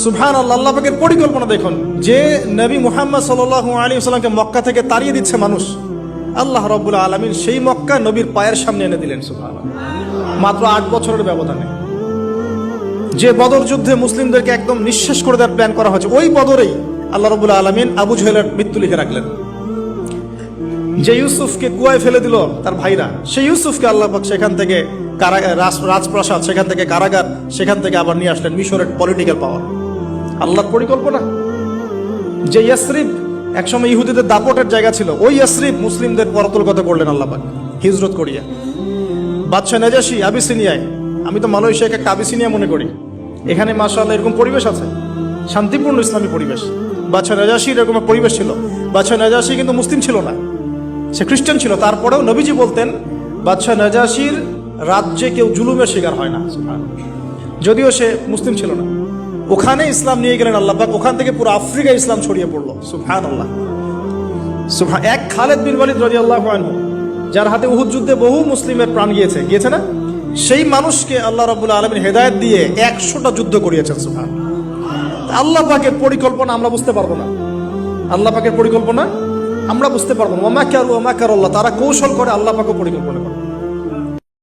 সুবহানাল্লাহ, আল্লাহ পাকের পরিকল্পনা দেখুন। যে নবী মুহাম্মদ সাল্লাল্লাহু আলাইহি ওয়াসাল্লামকে মক্কা থেকে তাড়িয়ে দিচ্ছে মানুষ, আল্লাহ রাব্বুল আলামিন সেই মক্কা নবীর পায়ের সামনে এনে দিলেন। সুবহানাল্লাহ, মাত্র 8 বছরের ব্যবধানে। যে বদর যুদ্ধে মুসলিমদেরকে একদম নিঃশেষ করে দেওয়ার প্ল্যান করা হয়েছে, ওই বদরেই আল্লাহ রাব্বুল আলামিন আবু জাহেলের মৃত্যু লিখে রাখলেন। যে ইউসুফকে কুয়ায় ফেলে দিল তার ভাইরা, সেই ইউসুফকে আল্লাহ পাক সেখান থেকে রাজপ্রাসাদ, সেখান থেকে কারাগার, সেখান থেকে আবার নিয়ে আসলেন মিশরের পলিটিক্যাল পাওয়ার। আল্লাহর পরিকল্পনা। যে ইয়াসরিব একসময় ইহুদিদের দাপটের জায়গা ছিল, ওই ইয়াসরিব মুসলিমদের পরতলগত করলেন আল্লাহ পাক হিজরত করিয়া। বাদশাহ নাজাশি আবিসিনিয়ায়, আমি তো মালয়েশিয়াকে একটা আবিসিনিয়া মনে করি, এখানে মাশাআল্লাহ এরকম পরিবেশ আছে, শান্তিপূর্ণ ইসলামী পরিবেশ। বাদশাহ নাজাশির এরকম পরিবেশ ছিল। বাদশাহ নাজাশি কিন্তু মুসলিম ছিল না, সে খ্রিস্টান ছিল। তারপরেও নবীজি বলতেন বাদশাহ নাজাশির রাজ্যে কেউ জুলুমের শিকার হয় না, যদিও সে মুসলিম ছিল না। ওখানে ইসলাম নিয়ে গেলেন আল্লাহ পাক, ওখান থেকে পুরো আফ্রিকা ইসলাম ছড়িয়ে পড়লো। সুবহানাল্লাহ, এক খালেদ বিন ওয়ালিদ রাদিয়াল্লাহু আনহু, যার হাতে উহুদ যুদ্ধে বহু মুসলিমের প্রাণ গিয়েছে না, সেই মানুষকে আল্লাহ রাব্বুল আলামিন হেদায়েত দিয়ে 100টা যুদ্ধ করিয়েছেন। সুবহানাল্লাহ। আল্লাহ পাকের পরিকল্পনা আমরা বুঝতে পারবো না, আল্লাহ পাকের পরিকল্পনা আমরা বুঝতে পারবো না। ওয়া মাকারু ওয়া মাকারাল্লাহ, তারা কৌশল করে, আল্লাহ পাকও পরিকল্পনা করে।